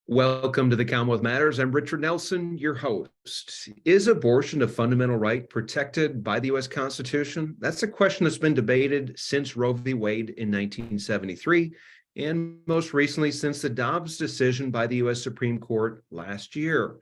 Welcome to the Commonwealth Matters. I'm Richard Nelson, your host. Is abortion a fundamental right protected by the U.S. Constitution? That's a question that's been debated since Roe v. Wade in 1973, and most recently since the Dobbs decision by the U.S. Supreme Court last year.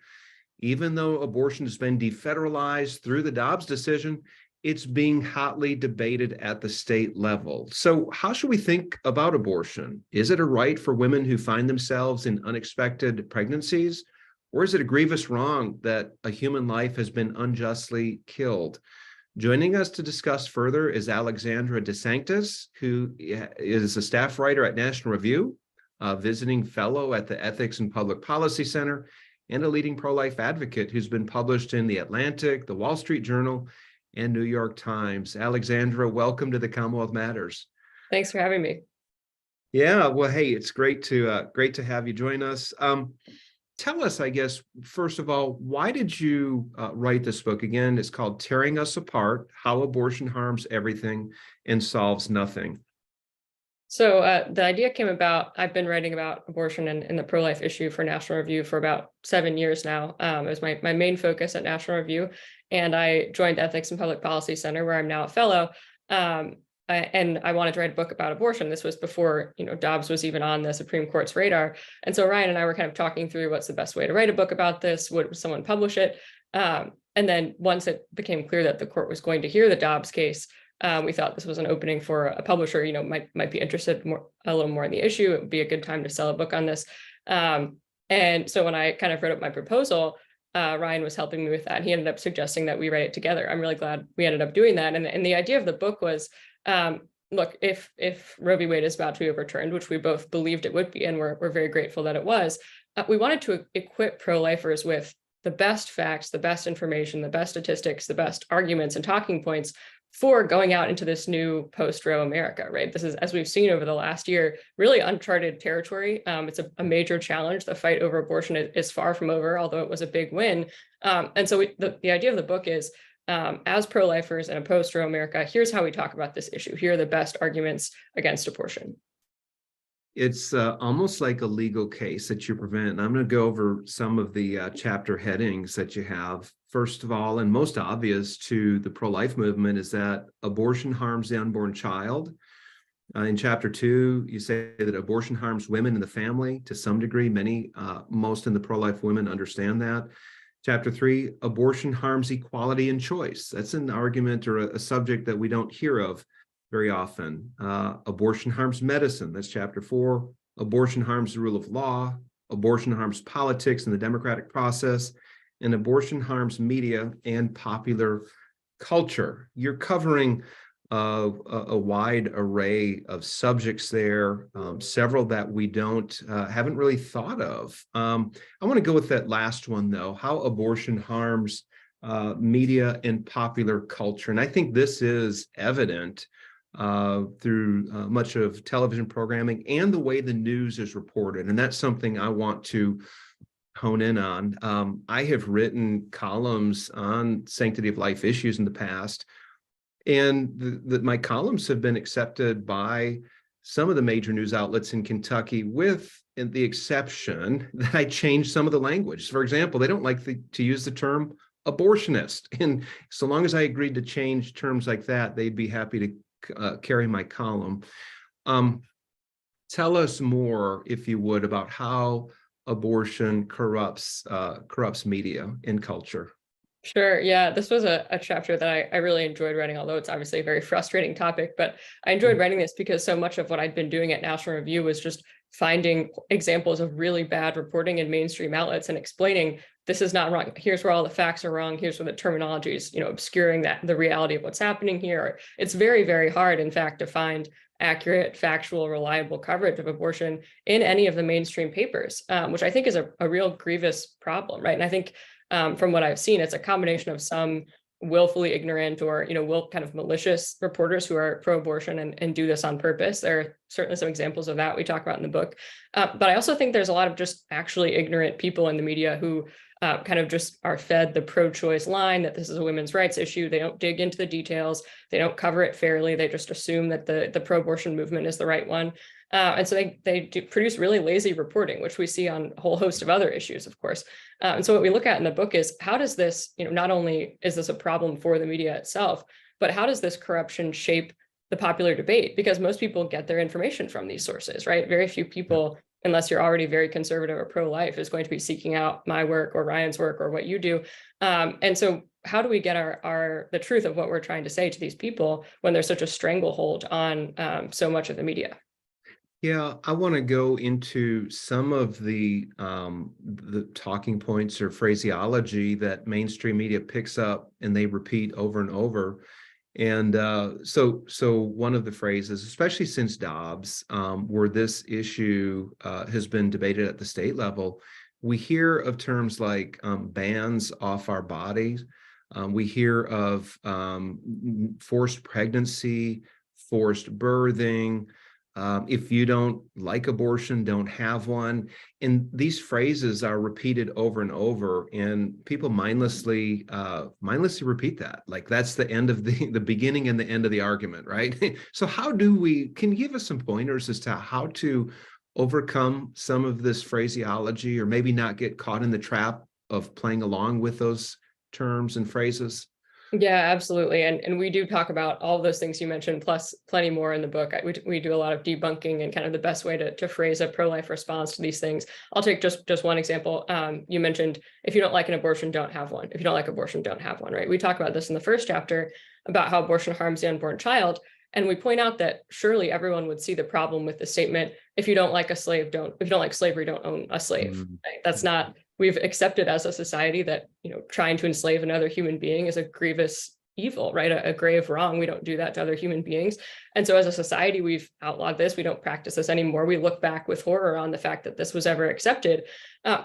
Even though abortion has been defederalized through the Dobbs decision, it's being hotly debated at the state level. So how should we think about abortion? Is it a right for women who find themselves in unexpected pregnancies? Or is it a grievous wrong that a human life has been unjustly killed? Joining us to discuss further is Alexandra DeSanctis, who is a staff writer at National Review, a visiting fellow at the Ethics and Public Policy Center, and a leading pro-life advocate who's been published in The Atlantic, The Wall Street Journal, and New York Times. Alexandra, welcome to the Commonwealth Matters. Thanks for having me. Yeah, well, hey, it's great to have you join us. Tell us, I guess, first of all, why did you write this book? Again, it's called Tearing Us Apart: How Abortion Harms Everything and Solves Nothing. So the idea came about, I've been writing about abortion and the pro-life issue for National Review for about 7 years now. It was my main focus at National Review. And I joined the Ethics and Public Policy Center, where I'm now a fellow. And I wanted to write a book about abortion. This was before, Dobbs was even on the Supreme Court's radar. And so Ryan and I were kind of talking through what's the best way to write a book about this. Would someone publish it? And then once it became clear that the court was going to hear the Dobbs case, we thought this was an opening for a publisher, might be interested a little more in the issue. It would be a good time to sell a book on this. And so when I kind of wrote up my proposal, Ryan was helping me with that. He ended up suggesting that we write it together. I'm really glad we ended up doing that. And the idea of the book was, look, if Roe v. Wade is about to be overturned, which we both believed it would be, and we're very grateful that it was, we wanted to equip pro-lifers with the best facts, the best information, the best statistics, the best arguments and talking points for going out into this new post-Roe America, right? This is, as we've seen over the last year, really uncharted territory. It's a major challenge. The fight over abortion is far from over, although it was a big win. And so the idea of the book is, as pro-lifers in a post-Roe America, here's how we talk about this issue. Here are the best arguments against abortion. It's almost like a legal case that you prevent. And I'm going to go over some of the chapter headings that you have. First of all, and most obvious to the pro-life movement, is that abortion harms the unborn child. In chapter 2, you say that abortion harms women in the family to some degree. Most in the pro-life women understand that. Chapter 3, abortion harms equality and choice. That's an argument or a subject that we don't hear of very often. Abortion harms medicine. That's chapter 4. Abortion harms the rule of law. Abortion harms politics and the democratic process. And abortion harms media and popular culture. You're covering a wide array of subjects there, several that we haven't really thought of. I want to go with that last one, though, how abortion harms media and popular culture. And I think this is evident through much of television programming and the way the news is reported. And that's something I want to hone in on. I have written columns on sanctity of life issues in the past, and my columns have been accepted by some of the major news outlets in Kentucky, with the exception that I changed some of the language. For example, they don't like to use the term abortionist. And so long as I agreed to change terms like that, they'd be happy to carry my column. Tell us more, if you would, about how abortion corrupts media and culture. Sure. Yeah, this was a chapter that I really enjoyed writing, although it's obviously a very frustrating topic. But I enjoyed writing this because so much of what I'd been doing at National Review was just finding examples of really bad reporting in mainstream outlets and explaining this is not wrong. Here's where all the facts are wrong. Here's where the terminology is, obscuring the reality of what's happening here. It's very, very hard, in fact, to find accurate, factual, reliable coverage of abortion in any of the mainstream papers, which I think is a real grievous problem, right? And I think from what I've seen, it's a combination of some willfully ignorant or, kind of malicious reporters who are pro-abortion and do this on purpose. There are certainly some examples of that we talk about in the book. But I also think there's a lot of just actually ignorant people in the media who kind of just are fed the pro-choice line that this is a women's rights issue. They don't dig into the details. They don't cover it fairly. They just assume that the pro-abortion movement is the right one. And so they do produce really lazy reporting, which we see on a whole host of other issues, of course. And so what we look at in the book is, how does this, not only is this a problem for the media itself, but how does this corruption shape the popular debate? Because most people get their information from these sources, right? Very few people, unless you're already very conservative or pro-life, is going to be seeking out my work or Ryan's work or what you do. And so how do we get the truth of what we're trying to say to these people when there's such a stranglehold on so much of the media? Yeah, I want to go into some of the talking points or phraseology that mainstream media picks up and they repeat over and over. And so one of the phrases, especially since Dobbs, where this issue has been debated at the state level, we hear of terms like bans off our bodies. We hear of forced pregnancy, forced birthing. If you don't like abortion, don't have one. And these phrases are repeated over and over, and people mindlessly repeat that. Like that's the end of the beginning and the end of the argument, right? So can you give us some pointers as to how to overcome some of this phraseology, or maybe not get caught in the trap of playing along with those terms and phrases? Yeah, absolutely. And we do talk about all those things you mentioned, plus plenty more in the book. We do a lot of debunking and kind of the best way to phrase a pro-life response to these things. I'll take just one example. You mentioned, if you don't like an abortion, don't have one. If you don't like abortion, don't have one, right? We talk about this in the first chapter about how abortion harms the unborn child. And we point out that surely everyone would see the problem with the statement, if you don't like slavery, don't own a slave. Right? That's not, we've accepted as a society that, trying to enslave another human being is a grievous evil, right? A grave wrong. We don't do that to other human beings. And so as a society, we've outlawed this. We don't practice this anymore. We look back with horror on the fact that this was ever accepted.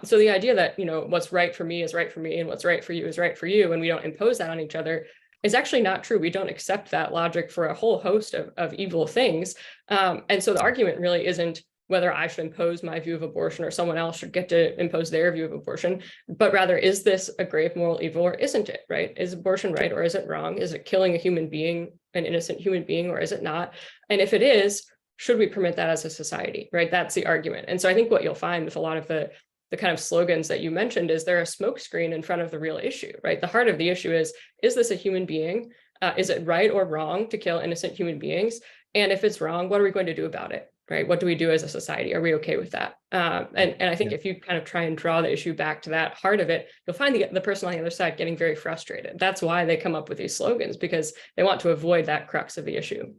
So the idea that, what's right for me is right for me and what's right for you is right for you, and we don't impose that on each other, is actually not true. We don't accept that logic for a whole host of evil things. And so the argument really isn't whether I should impose my view of abortion or someone else should get to impose their view of abortion, but rather, is this a grave moral evil or isn't it, right? Is abortion right or is it wrong? Is it killing a human being, an innocent human being, or is it not? And if it is, should we permit that as a society, right? That's the argument. And so I think what you'll find with a lot of the kind of slogans that you mentioned is they're a smokescreen in front of the real issue, right? The heart of the issue is this a human being? Is it right or wrong to kill innocent human beings? And if it's wrong, what are we going to do about it, right? What do we do as a society? Are we okay with that? And I think if you kind of try and draw the issue back to that heart of it, you'll find the person on the other side getting very frustrated. That's why they come up with these slogans, because they want to avoid that crux of the issue.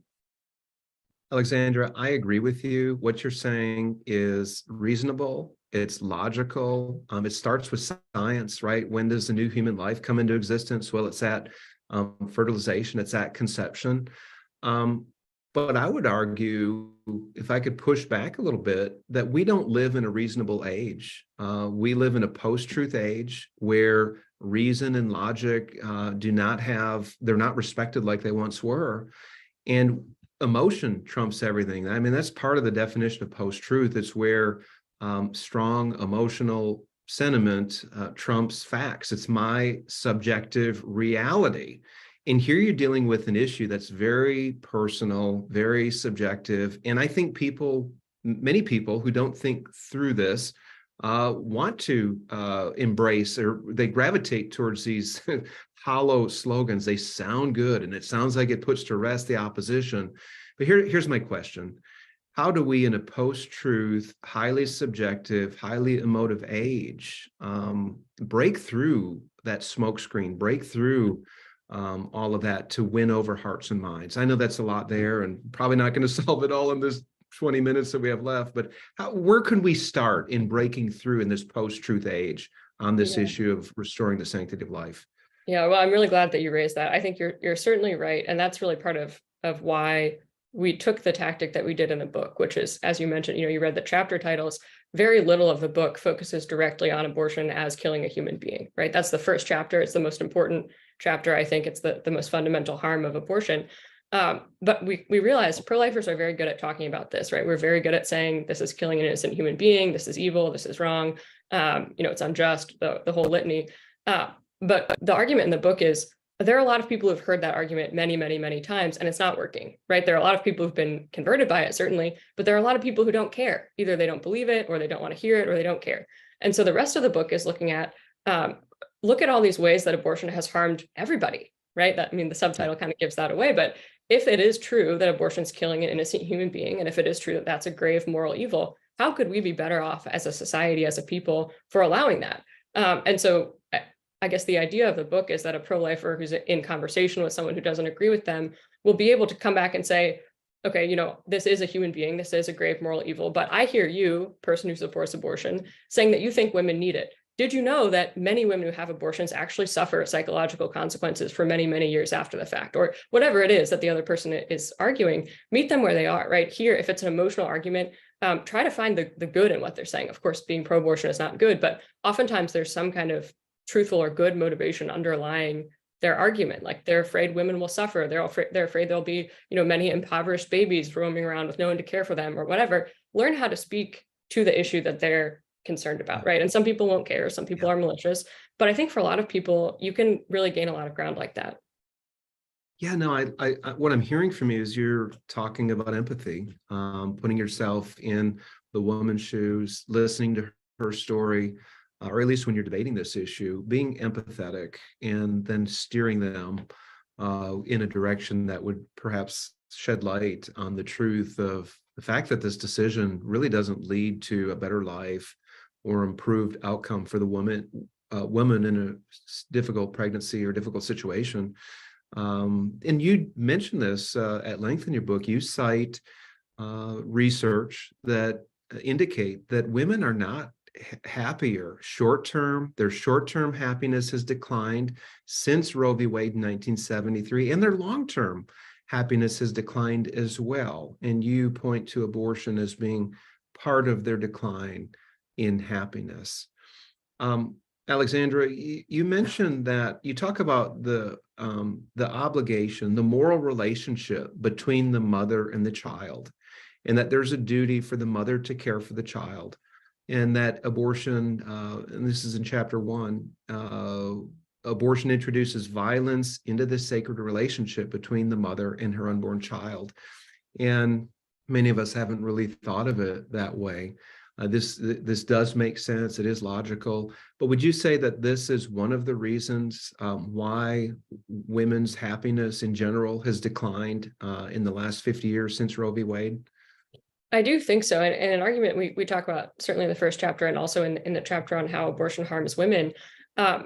Alexandra, I agree with you. What you're saying is reasonable. It's logical. It starts with science, right? When does a new human life come into existence? Well, it's at fertilization, it's at conception. But I would argue, if I could push back a little bit, that we don't live in a reasonable age. We live in a post-truth age where reason and logic they're not respected like they once were. And emotion trumps everything. I mean, that's part of the definition of post-truth. It's where strong emotional sentiment trumps facts. It's my subjective reality. And here you're dealing with an issue that's very personal, very subjective. And I think many people who don't think through this want to embrace, or they gravitate towards these hollow slogans. They sound good, and it sounds like it puts to rest the opposition. But here's my question. How do we, in a post-truth, highly subjective, highly emotive age, break through that smokescreen, break through all of that to win over hearts and minds? I know that's a lot there, and probably not going to solve it all in this 20 minutes that we have left, but where can we start in breaking through in this post-truth age on this issue of restoring the sanctity of life? Yeah, well, I'm really glad that you raised that. I think you're certainly right. And that's really part of why we took the tactic that we did in the book, which is, as you mentioned, you read the chapter titles, very little of the book focuses directly on abortion as killing a human being, right? That's the first chapter. It's the most important chapter. I think it's the most fundamental harm of abortion. But we realized pro-lifers are very good at talking about this, right? We're very good at saying this is killing an innocent human being, this is evil, this is wrong, it's unjust, the whole litany. But the argument in the book is there are a lot of people who've heard that argument many, many, many times, and it's not working, right? There are a lot of people who've been converted by it, certainly, but there are a lot of people who don't care. Either they don't believe it, or they don't want to hear it, or they don't care. And so the rest of the book is looking at, look at all these ways that abortion has harmed everybody, right? That, I mean, the subtitle kind of gives that away, but if it is true that abortion is killing an innocent human being, and if it is true that that's a grave moral evil, how could we be better off as a society, as a people, for allowing that? And so I guess the idea of the book is that a pro-lifer who's in conversation with someone who doesn't agree with them will be able to come back and say, okay, you know, this is a human being, this is a grave moral evil, but I hear you, person who supports abortion, saying that you think women need it. Did you know that many women who have abortions actually suffer psychological consequences for many, many years after the fact, or whatever it is that the other person is arguing? Meet them where they are, right? Here, if it's an emotional argument, try to find the good in what they're saying. Of course, being pro-abortion is not good, but oftentimes there's some kind of truthful or good motivation underlying their argument. Like, they're afraid women will suffer. They're afraid there'll be, you know, many impoverished babies roaming around with no one to care for them or whatever. Learn how to speak to the issue that they're concerned about, right? And some people won't care. Some people are malicious, but I think for a lot of people, you can really gain a lot of ground like that. Yeah, no, I what I'm hearing from you is you're talking about empathy, putting yourself in the woman's shoes, listening to her story, or at least when you're debating this issue, being empathetic, and then steering them in a direction that would perhaps shed light on the truth of the fact that this decision really doesn't lead to a better life or improved outcome for the woman in a difficult pregnancy or difficult situation. And you mentioned this at length in your book. You cite research that indicate that women are not happier short-term. Their short-term happiness has declined since Roe v. Wade in 1973, and their long-term happiness has declined as well. And you point to abortion as being part of their decline in happiness. Alexandra, you mentioned that you talk about the obligation, the moral relationship between the mother and the child, and that there's a duty for the mother to care for the child, and that abortion, and this is in chapter 1, abortion introduces violence into the sacred relationship between the mother and her unborn child. And many of us haven't really thought of it that way. This does make sense. It is logical. But would you say that this is one of the reasons why women's happiness in general has declined in the last 50 years since Roe v. Wade? I do think so. And an argument we talk about, certainly in the first chapter and also in the chapter on how abortion harms women,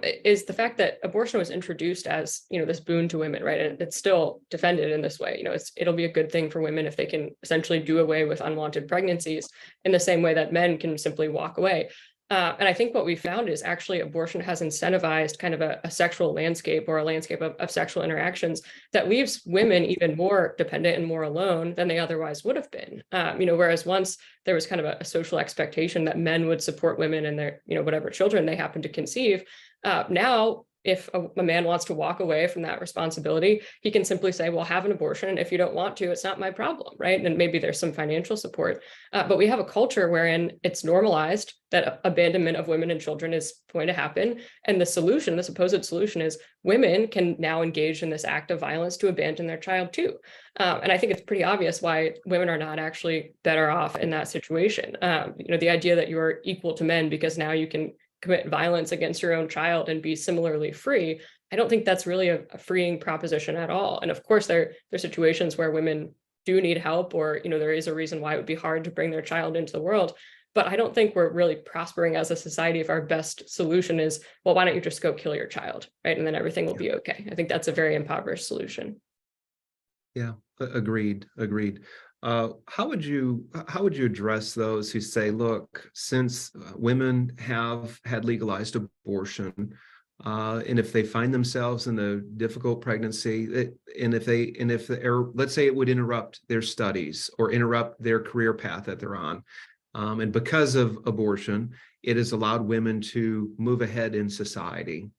is the fact that abortion was introduced as, you know, this boon to women, right? And it's still defended in this way. You know, it'll be a good thing for women if they can essentially do away with unwanted pregnancies in the same way that men can simply walk away. And I think what we found is actually abortion has incentivized kind of a sexual landscape, or a landscape of sexual interactions that leaves women even more dependent and more alone than they otherwise would have been. You know, whereas once there was kind of a social expectation that men would support women and their, you know, whatever children they happen to conceive. Now, if a man wants to walk away from that responsibility, he can simply say, well, have an abortion. And if you don't want to, it's not my problem, right? And maybe there's some financial support. But we have a culture wherein it's normalized that abandonment of women and children is going to happen. And the solution, the supposed solution, is women can now engage in this act of violence to abandon their child too. And I think it's pretty obvious why women are not actually better off in that situation. You know, the idea that you are equal to men because now you can commit violence against your own child and be similarly free, I don't think that's really a freeing proposition at all. And of course, there are situations where women do need help, or, you know, there is a reason why it would be hard to bring their child into the world. But I don't think we're really prospering as a society if our best solution is, well, why don't you just go kill your child, right? And then everything will be okay. I think that's a very impoverished solution. Yeah, agreed. How would you address those who say, look, since women have had legalized abortion, and if they find themselves in a difficult pregnancy, let's say it would interrupt their studies or interrupt their career path that they're on, and because of abortion, it has allowed women to move ahead in society,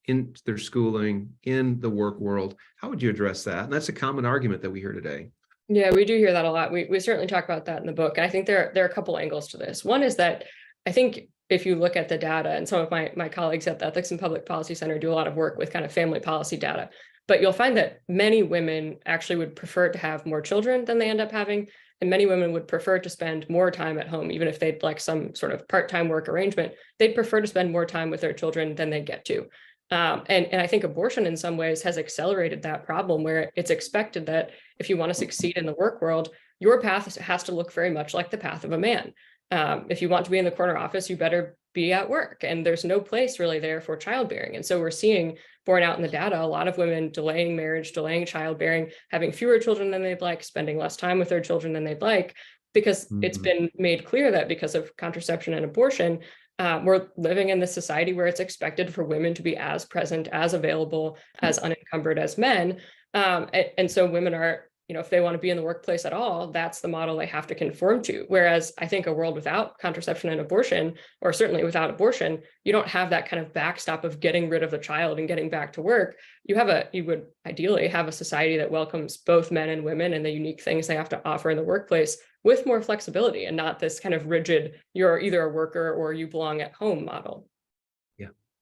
in their schooling, in the work world. How would you address that? And that's a common argument that we hear today. Yeah, we do hear that a lot. We certainly talk about that in the book. And I think there are a couple angles to this. One is that I think if you look at the data, and some of my colleagues at the Ethics and Public Policy Center do a lot of work with kind of family policy data, but you'll find that many women actually would prefer to have more children than they end up having. And many women would prefer to spend more time at home, even if they'd like some sort of part-time work arrangement, they'd prefer to spend more time with their children than they get to. And I think abortion in some ways has accelerated that problem, where it's expected that if you want to succeed in the work world, your path has to look very much like the path of a man. If you want to be in the corner office, you better be at work, and there's no place really there for childbearing. And so we're seeing borne out in the data, a lot of women delaying marriage, delaying childbearing, having fewer children than they'd like, spending less time with their children than they'd like, because it's been made clear that because of contraception and abortion, we're living in this society where it's expected for women to be as present, as available, as unencumbered as men. And so women are, if they want to be in the workplace at all, that's the model they have to conform to. Whereas I think a world without contraception and abortion, or certainly without abortion, you don't have that kind of backstop of getting rid of the child and getting back to work. You would ideally have a society that welcomes both men and women and the unique things they have to offer in the workplace with more flexibility, and not this kind of rigid, you're either a worker or you belong at home model.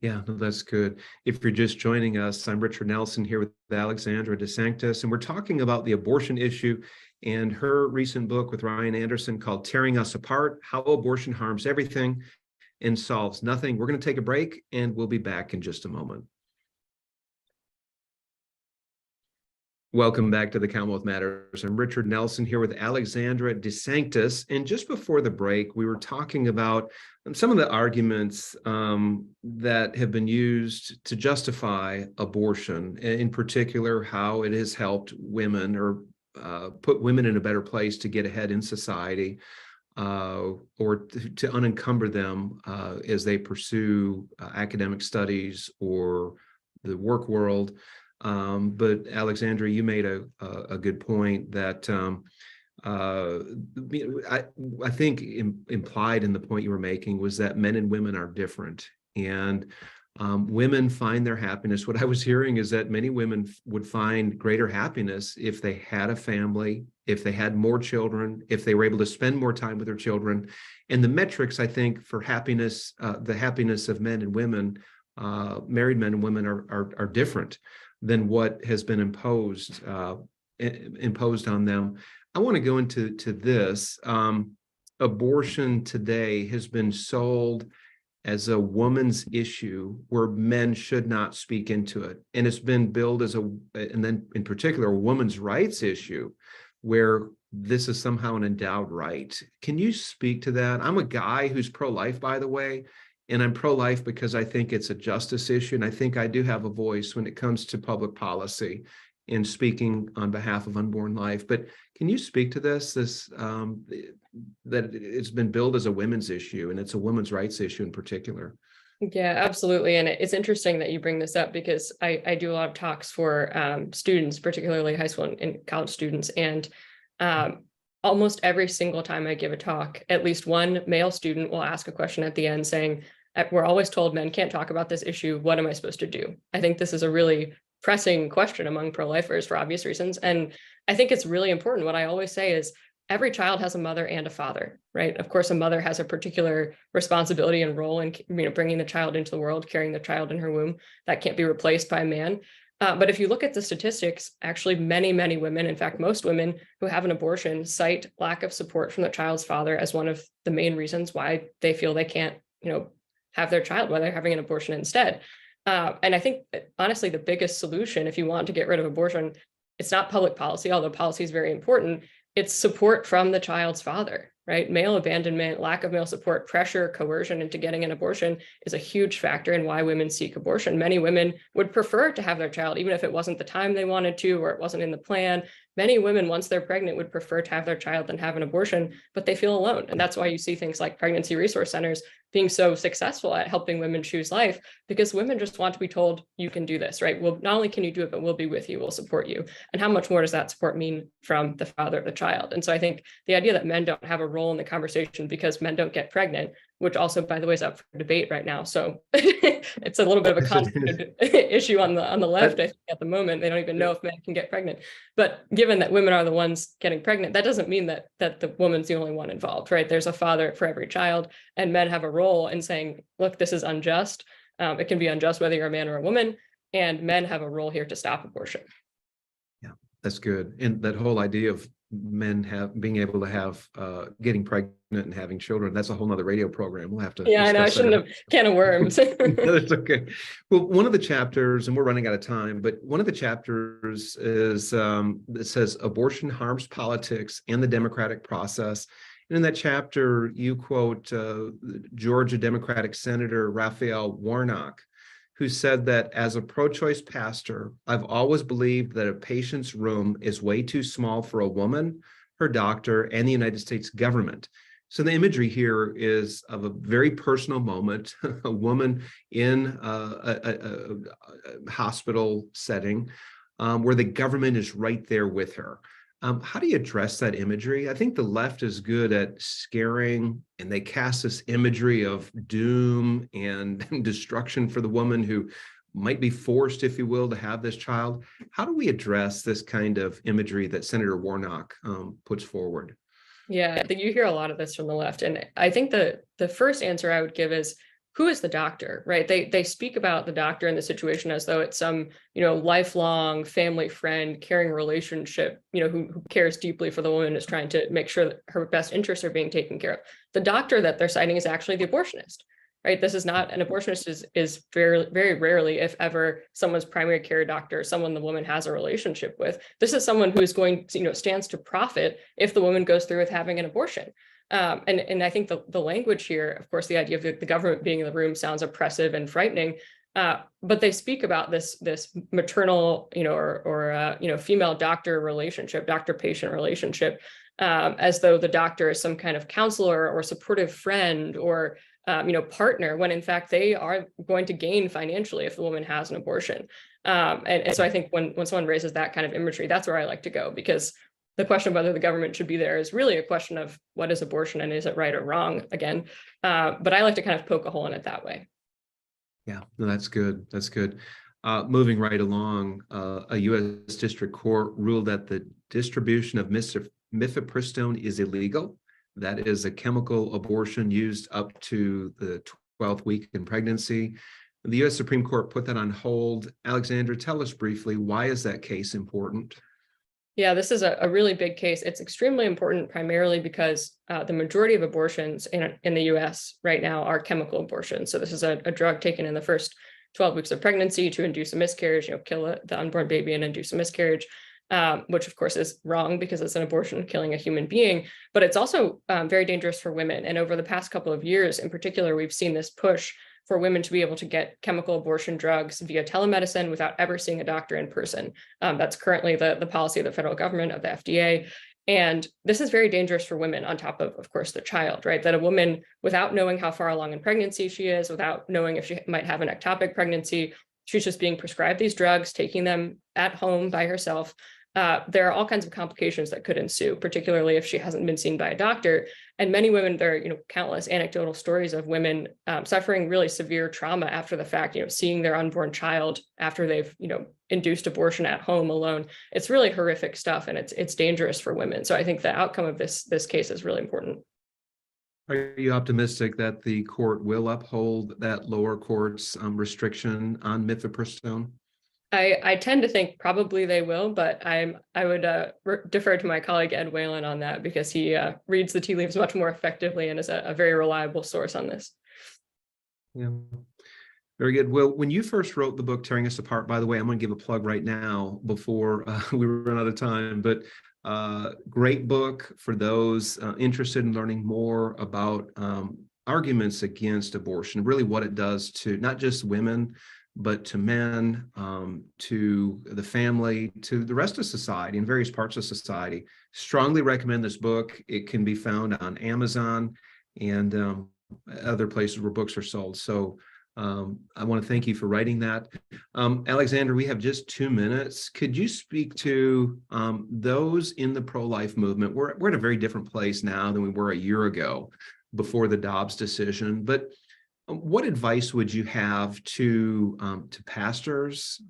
Yeah, no, that's good. If you're just joining us, I'm Richard Nelson here with Alexandra DeSanctis, and we're talking about the abortion issue and her recent book with Ryan Anderson called Tearing Us Apart: How Abortion Harms Everything and Solves Nothing. We're going to take a break, and we'll be back in just a moment. Welcome back to the Commonwealth Matters. I'm Richard Nelson here with Alexandra DeSanctis. And just before the break, we were talking about some of the arguments that have been used to justify abortion, in particular, how it has helped women or put women in a better place to get ahead in society, or to unencumber them as they pursue academic studies or the work world. But Alexandra, you made a good point that I think implied in the point you were making was that men and women are different, and women find their happiness. What I was hearing is that many women would find greater happiness if they had a family, if they had more children, if they were able to spend more time with their children. And the metrics, I think, for happiness, the happiness of men and women, married men and women, are different than what has been imposed on them. I want to go into this. Abortion today has been sold as a woman's issue where men should not speak into it. And it's been billed as and then in particular, a woman's rights issue where this is somehow an endowed right. Can you speak to that? I'm a guy who's pro-life, by the way. And I'm pro-life because I think it's a justice issue. And I think I do have a voice when it comes to public policy and speaking on behalf of unborn life. But can you speak to this that it's been billed as a women's issue, and it's a women's rights issue in particular? Yeah, absolutely. And it's interesting that you bring this up, because I do a lot of talks for students, particularly high school and college students. And almost every single time I give a talk, at least one male student will ask a question at the end saying, we're always told men can't talk about this issue. What am I supposed to do? I think this is a really pressing question among pro-lifers for obvious reasons. And I think it's really important. What I always say is every child has a mother and a father, right? Of course, a mother has a particular responsibility and role in bringing the child into the world, carrying the child in her womb. That can't be replaced by a man. But if you look at the statistics, actually many, many women, in fact, most women who have an abortion, cite lack of support from the child's father as one of the main reasons why they feel they can't, have their child, why they're having an abortion instead. And I think, honestly, the biggest solution, if you want to get rid of abortion, it's not public policy, although policy is very important. It's support from the child's father, right? Male abandonment, lack of male support, pressure, coercion into getting an abortion is a huge factor in why women seek abortion. Many women would prefer to have their child, even if it wasn't the time they wanted to, or it wasn't in the plan. Many women, once they're pregnant, would prefer to have their child than have an abortion, but they feel alone. And that's why you see things like pregnancy resource centers being so successful at helping women choose life, because women just want to be told, you can do this, right? Well, not only can you do it, but we'll be with you, we'll support you. And how much more does that support mean from the father of the child? And so I think the idea that men don't have a role in the conversation because men don't get pregnant, which also, by the way, is up for debate right now. So it's a little bit of a complicated issue on the left. I think at the moment, they don't even know if men can get pregnant. But given that women are the ones getting pregnant, that doesn't mean that the woman's the only one involved, right? There's a father for every child, and men have a role in saying, look, this is unjust. It can be unjust whether you're a man or a woman, and men have a role here to stop abortion. Yeah, that's good. And that whole idea of men being able to have getting pregnant and having children, that's a whole nother radio program. We'll have to. Yeah, I know. I shouldn't have can of worms. That's okay. Well, one of the chapters, and we're running out of time, but one of the chapters is that says abortion harms politics and the democratic process. And in that chapter, you quote Georgia Democratic Senator Raphael Warnock, who said that as a pro-choice pastor, I've always believed that a patient's room is way too small for a woman, her doctor, and the United States government. So the imagery here is of a very personal moment, a woman in a hospital setting where the government is right there with her. How do you address that imagery? I think the left is good at scaring, and they cast this imagery of doom and destruction for the woman who might be forced, if you will, to have this child. How do we address this kind of imagery that Senator Warnock puts forward? Yeah, I think you hear a lot of this from the left. And I think the first answer I would give is, who is the doctor, right? They speak about the doctor in the situation as though it's some, lifelong family friend, caring relationship, who cares deeply for the woman, is trying to make sure that her best interests are being taken care of. The doctor that they're citing is actually the abortionist, right? This is not, an abortionist is very, very rarely, if ever, someone's primary care doctor, someone the woman has a relationship with. This is someone who is going to, stands to profit if the woman goes through with having an abortion. And I think the language here, of course, the idea of the government being in the room sounds oppressive and frightening, but they speak about this maternal, or female doctor relationship, doctor-patient relationship, as though the doctor is some kind of counselor or supportive friend or partner, when in fact they are going to gain financially if the woman has an abortion. And so I think when someone raises that kind of imagery, that's where I like to go, because the question of whether the government should be there is really a question of what is abortion and is it right or wrong again. But I like to kind of poke a hole in it that way. Yeah, no, that's good. That's good. Moving right along, a U.S. District Court ruled that the distribution of mifepristone is illegal. That is a chemical abortion used up to the 12th week in pregnancy. The U.S. Supreme Court put that on hold. Alexandra, tell us briefly, why is that case important? Yeah, this is a really big case. It's extremely important primarily because the majority of abortions in the US right now are chemical abortions. So this is a drug taken in the first 12 weeks of pregnancy to induce a miscarriage, kill the unborn baby and induce a miscarriage, which of course is wrong because it's an abortion killing a human being. But it's also very dangerous for women. And over the past couple of years in particular, we've seen this push for women to be able to get chemical abortion drugs via telemedicine without ever seeing a doctor in person. That's currently the policy of the federal government, of the FDA. And this is very dangerous for women on top of course, the child, right? That a woman, without knowing how far along in pregnancy she is, without knowing if she might have an ectopic pregnancy, she's just being prescribed these drugs, taking them at home by herself. There are all kinds of complications that could ensue, particularly if she hasn't been seen by a doctor. And many women, there are countless anecdotal stories of women suffering really severe trauma after the fact, seeing their unborn child after they've induced abortion at home alone. It's really horrific stuff, and it's dangerous for women. So I think the outcome of this case is really important. Are you optimistic that the court will uphold that lower court's restriction on mifepristone? I tend to think probably they will, but I would defer to my colleague Ed Whalen on that, because he reads the tea leaves much more effectively and is a very reliable source on this. Yeah, very good. Well, when you first wrote the book, Tearing Us Apart, by the way, I'm going to give a plug right now before we run out of time, but great book for those interested in learning more about arguments against abortion, really what it does to not just women, but to men, to the family, to the rest of society, in various parts of society. Strongly recommend this book. It can be found on Amazon and other places where books are sold. So I want to thank you for writing that. Alexandra, we have just 2 minutes. Could you speak to those in the pro-life movement? We're at a very different place now than we were a year ago. before the Dobbs decision. But what advice would you have to pastors,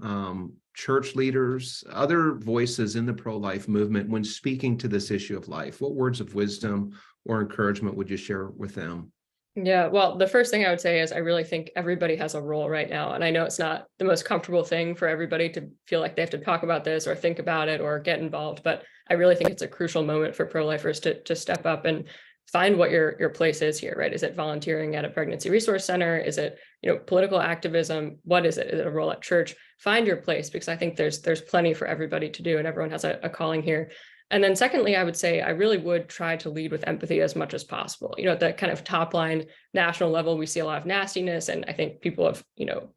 church leaders, other voices in the pro-life movement when speaking to this issue of life? What words of wisdom or encouragement would you share with them? Yeah, well, the first thing I would say is I really think everybody has a role right now. And I know it's not the most comfortable thing for everybody to feel like they have to talk about this or think about it or get involved. But I really think it's a crucial moment for pro-lifers to step up and find what your place is here, right? Is it volunteering at a pregnancy resource center? Is it, political activism? What is it? Is it a role at church? Find your place, because I think there's plenty for everybody to do and everyone has a calling here. And then secondly, I would say I really would try to lead with empathy as much as possible. At the kind of top line national level, we see a lot of nastiness, and I think people have,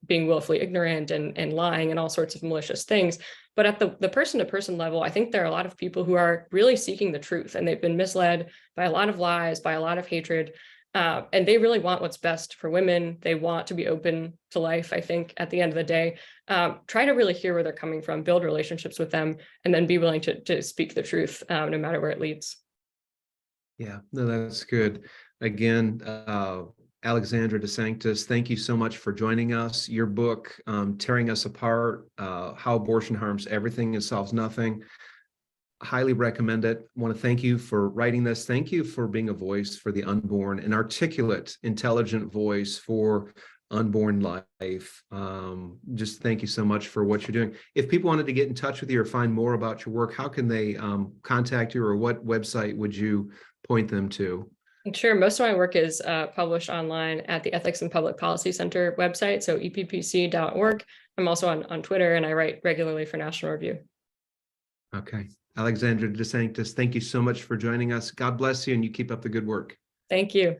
being willfully ignorant and lying and all sorts of malicious things. But at the person to person level, I think there are a lot of people who are really seeking the truth, and they've been misled by a lot of lies, by a lot of hatred. And they really want what's best for women. They want to be open to life, I think, at the end of the day. Try to really hear where they're coming from, build relationships with them, and then be willing to speak the truth, no matter where it leads. Yeah, no, that's good. Again, Alexandra DeSanctis, thank you so much for joining us. Your book, Tearing Us Apart, How Abortion Harms Everything and Solves Nothing. Highly recommend it. I want to thank you for writing this. Thank you for being a voice for the unborn, an articulate, intelligent voice for unborn life. Just thank you so much for what you're doing. If people wanted to get in touch with you or find more about your work, how can they contact you, or what website would you point them to? Sure. Most of my work is published online at the Ethics and Public Policy Center website, so eppc.org. I'm also on Twitter, and I write regularly for National Review. Okay. Alexandra DeSanctis, thank you so much for joining us. God bless you, and you keep up the good work. Thank you.